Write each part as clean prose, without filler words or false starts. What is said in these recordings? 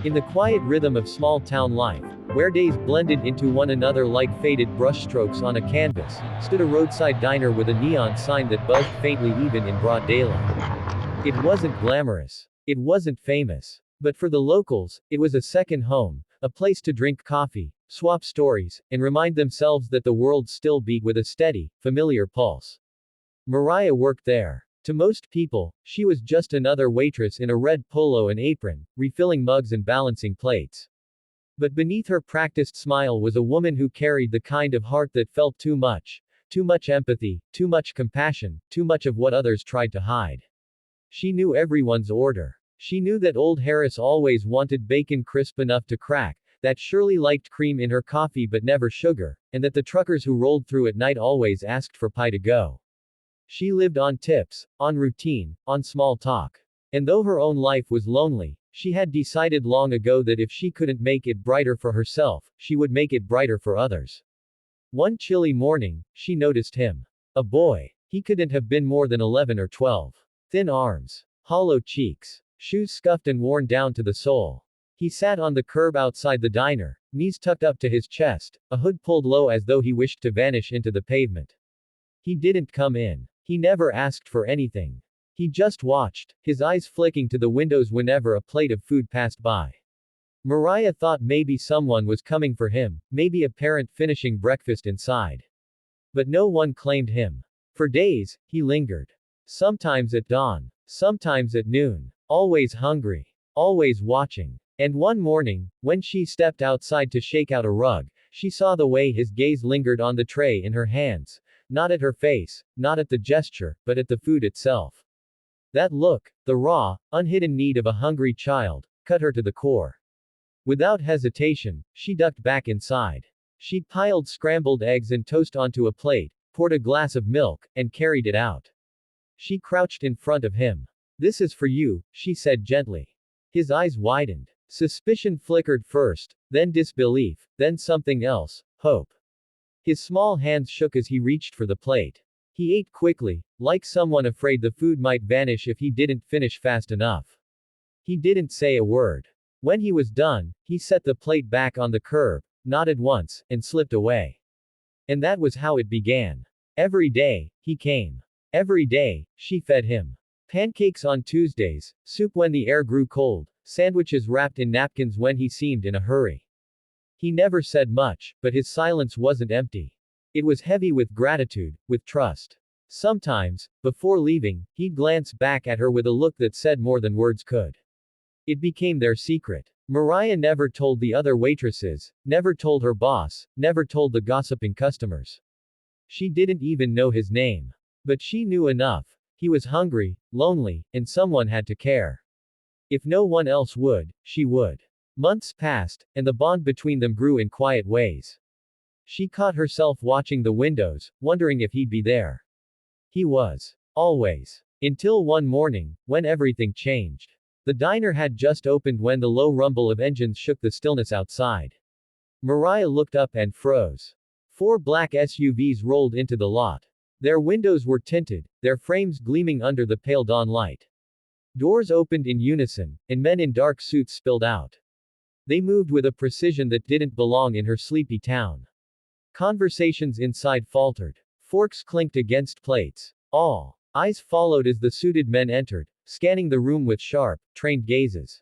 In the quiet rhythm of small-town life, where days blended into one another like faded brushstrokes on a canvas, stood a roadside diner with a neon sign that buzzed faintly even in broad daylight. It wasn't glamorous. It wasn't famous. But for the locals, it was a second home, a place to drink coffee, swap stories, and remind themselves that the world still beat with a steady, familiar pulse. Mariah worked there. To most people, she was just another waitress in a red polo and apron, refilling mugs and balancing plates. But beneath her practiced smile was a woman who carried the kind of heart that felt too much empathy, too much compassion, too much of what others tried to hide. She knew everyone's order. She knew that old Harris always wanted bacon crisp enough to crack, that Shirley liked cream in her coffee but never sugar, and that the truckers who rolled through at night always asked for pie to go. She lived on tips, on routine, on small talk. And though her own life was lonely, she had decided long ago that if she couldn't make it brighter for herself, she would make it brighter for others. One chilly morning, she noticed him. A boy. He couldn't have been more than 11 or 12. Thin arms. Hollow cheeks. Shoes scuffed and worn down to the sole. He sat on the curb outside the diner, knees tucked up to his chest, a hood pulled low as though he wished to vanish into the pavement. He didn't come in. He never asked for anything. He just watched, his eyes flicking to the windows whenever a plate of food passed by. Mariah thought maybe someone was coming for him, maybe a parent finishing breakfast inside. But no one claimed him. For days, he lingered. Sometimes at dawn. Sometimes at noon. Always hungry. Always watching. And one morning, when she stepped outside to shake out a rug, she saw the way his gaze lingered on the tray in her hands. Not at her face, not at the gesture, but at the food itself. That look, the raw, unhidden need of a hungry child, cut her to the core. Without hesitation, she ducked back inside. She piled scrambled eggs and toast onto a plate, poured a glass of milk, and carried it out. She crouched in front of him. "This is for you," she said gently. His eyes widened. Suspicion flickered first, then disbelief, then something else, hope. His small hands shook as he reached for the plate. He ate quickly, like someone afraid the food might vanish if he didn't finish fast enough. He didn't say a word. When he was done, he set the plate back on the curb, nodded once, and slipped away. And that was how it began. Every day, he came. Every day, she fed him. Pancakes on Tuesdays, soup when the air grew cold, sandwiches wrapped in napkins when he seemed in a hurry. He never said much, but his silence wasn't empty. It was heavy with gratitude, with trust. Sometimes, before leaving, he'd glance back at her with a look that said more than words could. It became their secret. Mariah never told the other waitresses, never told her boss, never told the gossiping customers. She didn't even know his name. But she knew enough. He was hungry, lonely, and someone had to care. If no one else would, she would. Months passed, and the bond between them grew in quiet ways. She caught herself watching the windows, wondering if he'd be there. He was. Always. Until one morning, when everything changed. The diner had just opened when the low rumble of engines shook the stillness outside. Mariah looked up and froze. 4 black SUVs rolled into the lot. Their windows were tinted, their frames gleaming under the pale dawn light. Doors opened in unison, and men in dark suits spilled out. They moved with a precision that didn't belong in her sleepy town. Conversations inside faltered. Forks clinked against plates. All eyes followed as the suited men entered, scanning the room with sharp, trained gazes.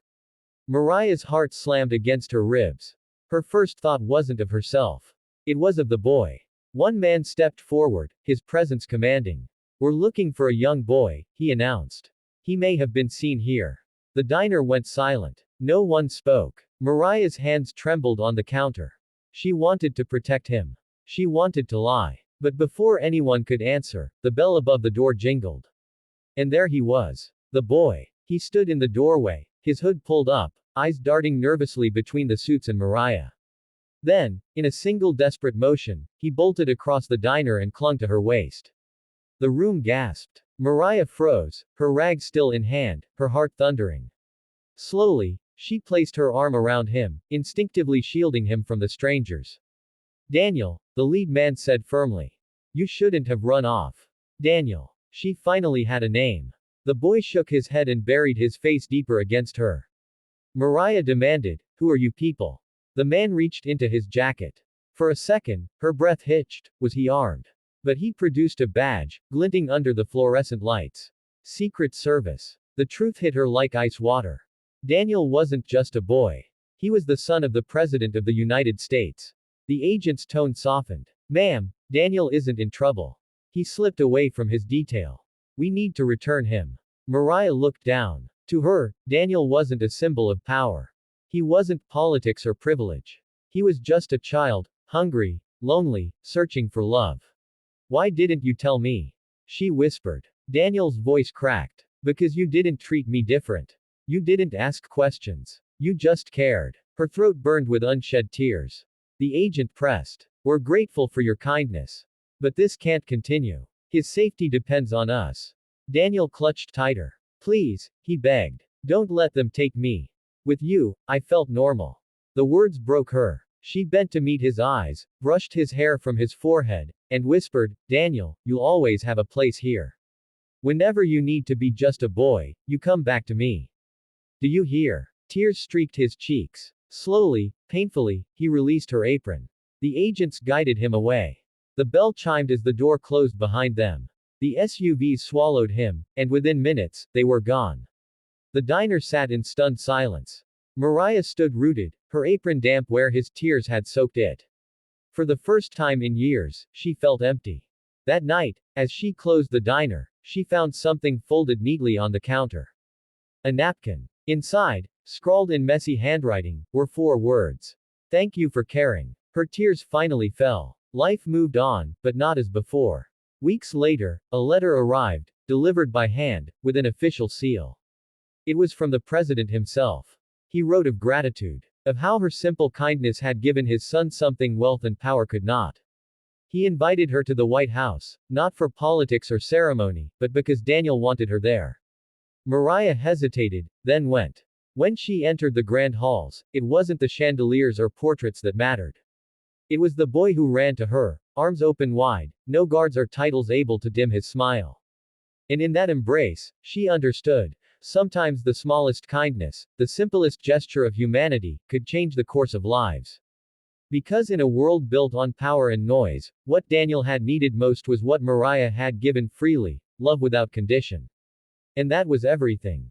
Mariah's heart slammed against her ribs. Her first thought wasn't of herself. It was of the boy. One man stepped forward, his presence commanding. "We're looking for a young boy," he announced. "He may have been seen here." The diner went silent. No one spoke. Mariah's hands trembled on the counter. She wanted to protect him. She wanted to lie. But before anyone could answer, the bell above the door jingled. And there he was. The boy. He stood in the doorway, his hood pulled up, eyes darting nervously between the suits and Mariah. Then, in a single desperate motion, he bolted across the diner and clung to her waist. The room gasped. Mariah froze, her rag still in hand, her heart thundering. Slowly, she placed her arm around him, instinctively shielding him from the strangers. "Daniel," the lead man said firmly. "You shouldn't have run off." Daniel. She finally had a name. The boy shook his head and buried his face deeper against her. Mariah demanded, "Who are you people?" The man reached into his jacket. For a second, her breath hitched. Was he armed? But he produced a badge, glinting under the fluorescent lights. Secret Service. The truth hit her like ice water. Daniel wasn't just a boy. He was the son of the President of the United States. The agent's tone softened. "Ma'am, Daniel isn't in trouble. He slipped away from his detail. We need to return him." Mariah looked down. To her, Daniel wasn't a symbol of power. He wasn't politics or privilege. He was just a child, hungry, lonely, searching for love. "Why didn't you tell me?" she whispered. Daniel's voice cracked. "Because you didn't treat me different. You didn't ask questions. You just cared." Her throat burned with unshed tears. The agent pressed. "We're grateful for your kindness. But this can't continue. His safety depends on us." Daniel clutched tighter. "Please," he begged. "Don't let them take me. With you, I felt normal." The words broke her. She bent to meet his eyes, brushed his hair from his forehead, and whispered, "Daniel, you'll always have a place here. Whenever you need to be just a boy, you come back to me. Do you hear?" Tears streaked his cheeks. Slowly, painfully, he released her apron. The agents guided him away. The bell chimed as the door closed behind them. The SUVs swallowed him, and within minutes, they were gone. The diner sat in stunned silence. Mariah stood rooted, her apron damp where his tears had soaked it. For the first time in years, she felt empty. That night, as she closed the diner, she found something folded neatly on the counter. A napkin. Inside, scrawled in messy handwriting, were 4 words. "Thank you for caring." Her tears finally fell. Life moved on, but not as before. Weeks later, a letter arrived, delivered by hand, with an official seal. It was from the president himself. He wrote of gratitude. Of how her simple kindness had given his son something wealth and power could not. He invited her to the White House, not for politics or ceremony, but because Daniel wanted her there. Mariah hesitated, then went. When she entered the grand halls, it wasn't the chandeliers or portraits that mattered. It was the boy who ran to her, arms open wide, no guards or titles able to dim his smile. And in that embrace, she understood. Sometimes the smallest kindness, the simplest gesture of humanity, could change the course of lives. Because in a world built on power and noise, what Daniel had needed most was what Mariah had given freely, love without condition. And that was everything.